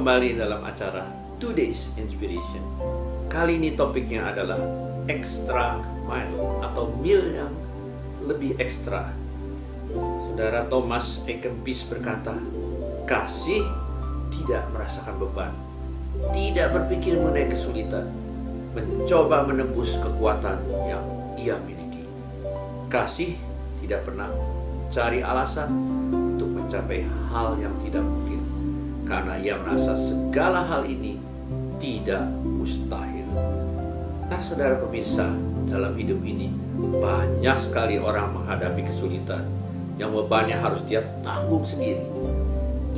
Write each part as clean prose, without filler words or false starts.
kembali dalam acara Today's Inspiration. Kali ini topiknya adalah extra mile atau mil yang lebih ekstra. Saudara Thomas A. Kempis berkata, kasih tidak merasakan beban, tidak berpikir mengenai kesulitan, mencoba menembus kekuatan yang ia miliki. Kasih tidak pernah cari alasan untuk mencapai hal yang tidak mungkin, karena ia merasa segala hal ini tidak mustahil. Nah, saudara pemirsa, dalam hidup ini banyak sekali orang menghadapi kesulitan yang bebannya harus dia tanggung sendiri.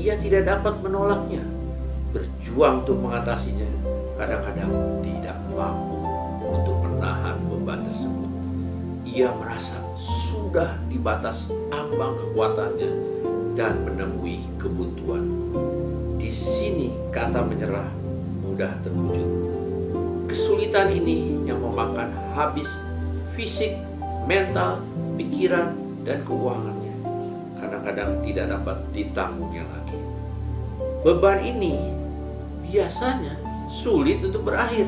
Ia tidak dapat menolaknya, berjuang untuk mengatasinya, kadang-kadang tidak mampu untuk menahan beban tersebut. Ia merasa sudah di batas ambang kekuatannya dan menemui kebuntuan. Di sini kata menyerah mudah terwujud. Kesulitan ini yang memakan habis fisik, mental, pikiran, dan keuangannya kadang-kadang tidak dapat ditanggungnya lagi. Beban ini biasanya sulit untuk berakhir,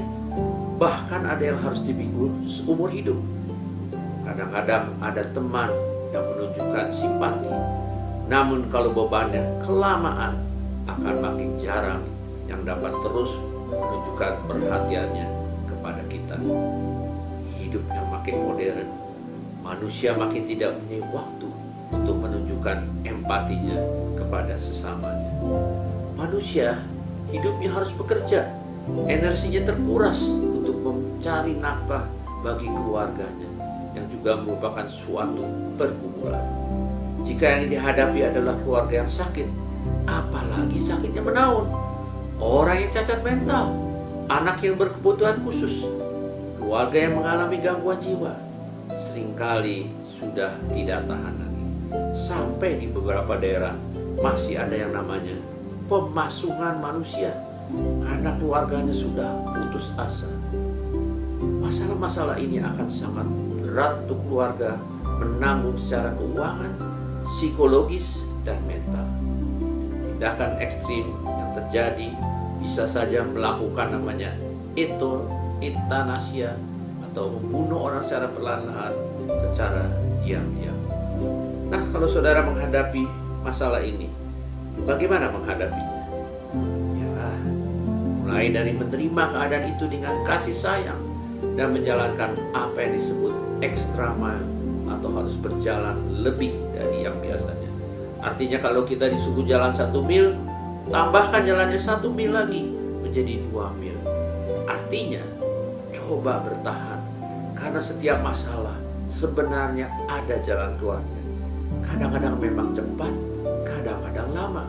bahkan ada yang harus dipikul seumur hidup. Kadang-kadang ada teman yang menunjukkan simpati, namun kalau bebannya kelamaan akan makin jarang yang dapat terus menunjukkan perhatiannya kepada kita. Hidup yang makin modern, manusia makin tidak punya waktu untuk menunjukkan empatinya kepada sesamanya. Manusia hidupnya harus bekerja, energinya terkuras untuk mencari nafkah bagi keluarganya, yang juga merupakan suatu pergumulan. Jika yang dihadapi adalah keluarga yang sakit, apalagi sakitnya menaun, orang yang cacat mental, anak yang berkebutuhan khusus, keluarga yang mengalami gangguan jiwa, seringkali sudah tidak tahan lagi. Sampai di beberapa daerah masih ada yang namanya pemasungan manusia, karena keluarganya sudah putus asa. Masalah-masalah ini akan sangat berat untuk keluarga menanggung secara keuangan, psikologis, dan mental. Tindakan ekstrim yang terjadi bisa saja melakukan namanya euthanasia atau membunuh orang secara perlahan-lahan, secara diam-diam. Nah, kalau saudara menghadapi masalah ini, bagaimana menghadapinya? Ya, mulai dari menerima keadaan itu dengan kasih sayang dan menjalankan apa yang disebut extra mile atau harus berjalan lebih dari yang biasanya. Artinya kalau kita disuruh jalan 1 mil, tambahkan jalannya 1 mil lagi menjadi 2 mil. Artinya coba bertahan, karena setiap masalah sebenarnya ada jalan keluarnya. Kadang-kadang memang cepat, kadang-kadang lama.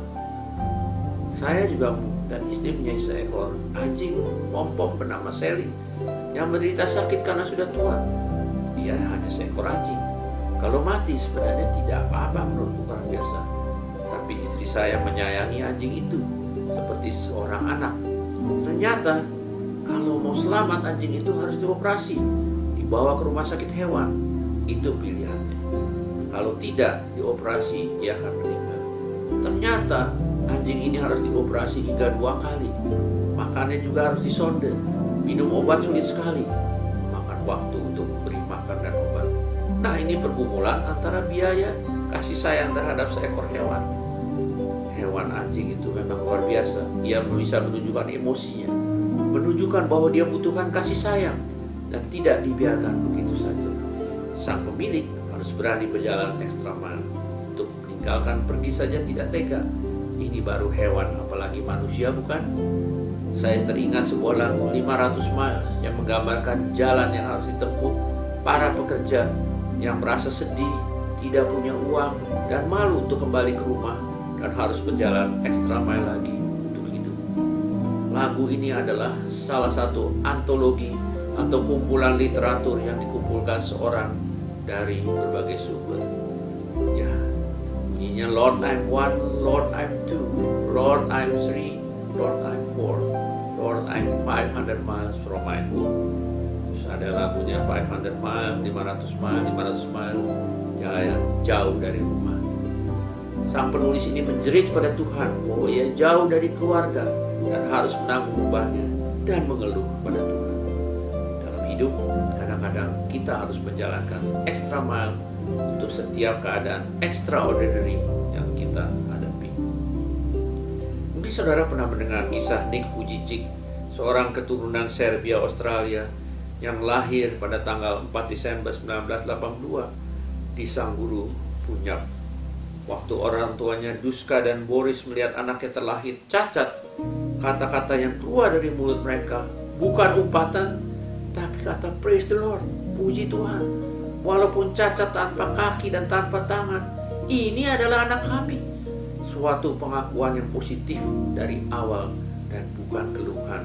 Saya juga dan istri punya seekor anjing pom-pom bernama Sally yang menderita sakit karena sudah tua. Dia hanya seekor anjing. Kalau mati sebenarnya tidak apa-apa menurut orang biasa. Tapi istri saya menyayangi anjing itu seperti seorang anak. Ternyata kalau mau selamat anjing itu harus dioperasi, dibawa ke rumah sakit hewan. Itu pilihannya. Kalau tidak dioperasi, ia akan meninggal. Ternyata anjing ini harus dioperasi hingga 2 kali. Makannya juga harus disonde. Minum obat sulit sekali. Makan waktu untuk beri makan dan obat. Nah, ini pergumulan antara biaya kasih sayang terhadap seekor hewan. Hewan anjing itu memang luar biasa. Ia bisa menunjukkan emosinya, menunjukkan bahwa dia butuhkan kasih sayang, dan tidak dibiarkan begitu saja. Sang pemilik harus berani berjalan ekstra mile untuk meninggalkan pergi saja tidak tega. Ini baru hewan, apalagi manusia, bukan? Saya teringat sebuah lagu 500 miles yang menggambarkan jalan yang harus ditempuh para pekerja yang merasa sedih, tidak punya uang, dan malu untuk kembali ke rumah, dan harus berjalan ekstra mile lagi untuk hidup. Lagu ini adalah salah satu antologi atau kumpulan literatur yang dikumpulkan seorang dari berbagai sumber. Ya, bunyinya Lord I'm 1, Lord I'm 2, Lord I'm 3, Lord I'm 4, Lord I'm 500 miles from my home. Terus ada lagunya 500 miles, 500 miles, 500 miles, ya, jauh dari rumah. Sang penulis ini menjerit pada Tuhan bahwa ia jauh dari keluarga, dan harus menanggung bebannya dan mengeluh pada Tuhan. Dalam hidup, kadang-kadang kita harus menjalankan extra mile untuk setiap keadaan extraordinary yang kita hadapi. Mungkin saudara pernah mendengar kisah Nick Vujicic, seorang keturunan Serbia Australia yang lahir pada tanggal 4 Desember 1982 di Sangguru, Punjab. Waktu orang tuanya Duska dan Boris melihat anaknya terlahir cacat, kata-kata yang keluar dari mulut mereka bukan umpatan, tapi kata praise the Lord, puji Tuhan. Walaupun cacat tanpa kaki dan tanpa tangan, ini adalah anak kami. Suatu pengakuan yang positif dari awal dan bukan keluhan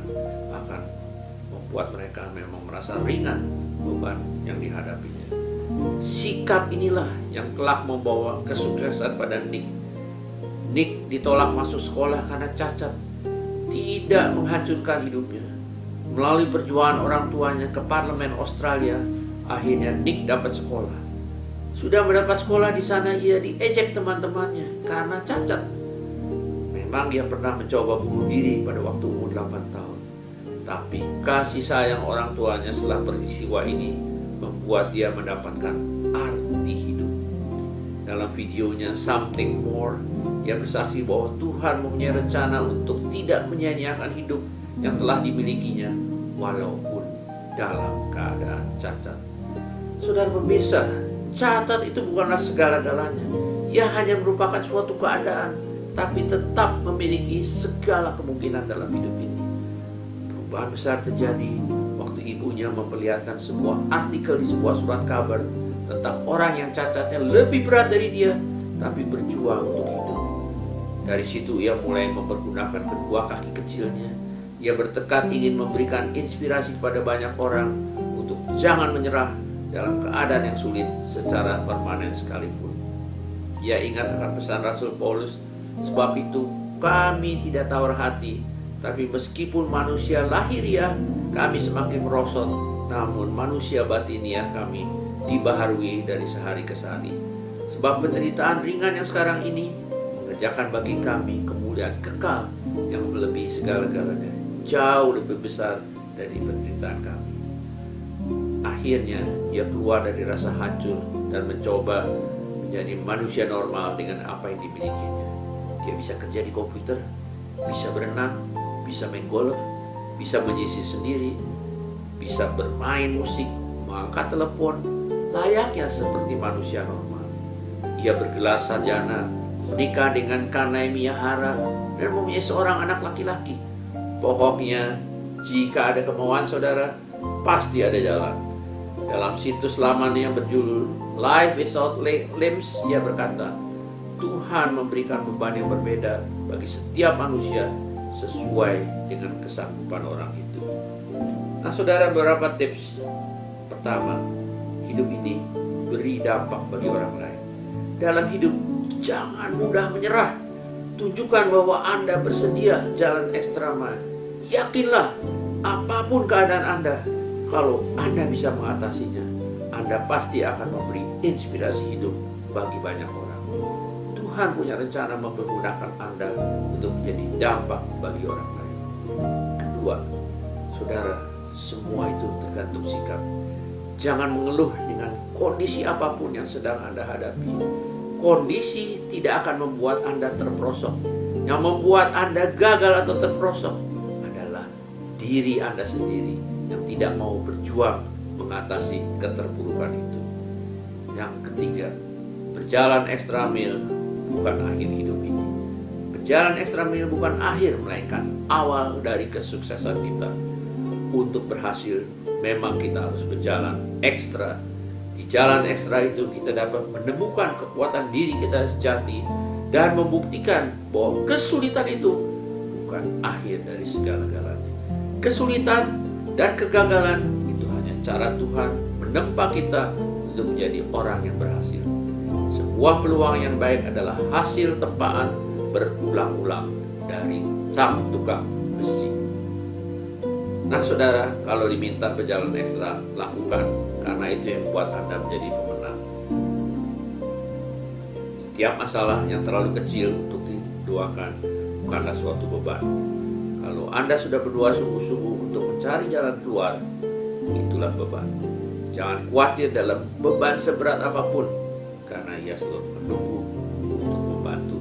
akan membuat mereka memang merasa ringan beban yang dihadapinya. Sikap inilah yang kelak membawa kesuksesan pada Nick. Nick ditolak masuk sekolah karena cacat, tidak menghancurkan hidupnya. Melalui perjuangan orang tuanya ke parlemen Australia, akhirnya Nick dapat sekolah. Sudah mendapat sekolah di sana, ia diejek teman-temannya karena cacat. Memang dia pernah mencoba bunuh diri pada waktu umur 8 tahun. Tapi kasih sayang orang tuanya setelah peristiwa ini membuat dia mendapatkan arti hidup. Dalam videonya Something More, dia bersaksi bahwa Tuhan mempunyai rencana untuk tidak menyia-nyiakan hidup yang telah dimilikinya walaupun dalam keadaan cacat. Saudara pemirsa, cacat itu bukanlah segala-galanya. Ia hanya merupakan suatu keadaan, tapi tetap memiliki segala kemungkinan dalam hidup ini. Perubahan besar terjadi waktu ibunya memperlihatkan sebuah artikel di sebuah surat kabar tentang orang yang cacatnya lebih berat dari dia, tapi berjuang untuk hidup. Dari situ ia mulai mempergunakan kedua kaki kecilnya. Ia bertekad ingin memberikan inspirasi kepada banyak orang untuk jangan menyerah dalam keadaan yang sulit secara permanen sekalipun. Ia ingat akan pesan Rasul Paulus, sebab itu kami tidak tawar hati, tapi meskipun manusia lahiriah kami semakin merosot, namun manusia batiniah kami dibaharui dari sehari ke sehari. Sebab penderitaan ringan yang sekarang ini mengerjakan bagi kami kemuliaan kekal yang melebihi segala-galanya, jauh lebih besar dari penderitaan kami. Akhirnya dia keluar dari rasa hancur dan mencoba menjadi manusia normal dengan apa yang dimilikinya. Dia bisa kerja di komputer, bisa berenang, bisa main golf, bisa menyisir sendiri, bisa bermain musik, mengangkat telepon, layaknya seperti manusia normal. Ia bergelar sarjana, menikah dengan Kanai Miyahara, dan mempunyai seorang anak laki-laki. Pokoknya, jika ada kemauan saudara, pasti ada jalan. Dalam situs lamannya yang berjudul Life Without Limbs, ia berkata, Tuhan memberikan beban yang berbeda bagi setiap manusia sesuai dengan kesanggupan orang itu. Nah saudara, beberapa tips. Pertama, hidup ini beri dampak bagi orang lain. Dalam hidup, jangan mudah menyerah. Tunjukkan bahwa Anda bersedia jalan ekstra mile. Yakinlah, apapun keadaan Anda, kalau Anda bisa mengatasinya, Anda pasti akan memberi inspirasi hidup bagi banyak orang. Tuhan punya rencana mempergunakan Anda untuk menjadi dampak bagi orang lain. Kedua, saudara, semua itu tergantung sikap. Jangan mengeluh dengan kondisi apapun yang sedang Anda hadapi. Kondisi tidak akan membuat Anda terperosok. Yang membuat Anda gagal atau terperosok adalah diri Anda sendiri yang tidak mau berjuang mengatasi keterpurukan itu. Yang ketiga, berjalan ekstra mil bukan akhir hidup ini. Berjalan ekstra mil bukan akhir, melainkan awal dari kesuksesan kita. Untuk berhasil, memang kita harus berjalan ekstra. Di jalan ekstra itu kita dapat menemukan kekuatan diri kita sejati dan membuktikan bahwa kesulitan itu bukan akhir dari segala-galanya. Kesulitan dan kegagalan itu hanya cara Tuhan menempa kita untuk menjadi orang yang berhasil. Sebuah peluang yang baik adalah hasil tempaan berulang-ulang dari sang tukang besi. Nah saudara, kalau diminta berjalan ekstra, lakukan, karena itu yang membuat Anda menjadi pemenang. Setiap masalah yang terlalu kecil untuk didoakan bukanlah suatu beban. Kalau Anda sudah berdoa sungguh-sungguh untuk mencari jalan keluar, itulah beban. Jangan khawatir dalam beban seberat apapun, karena Ia selalu menunggu untuk membantu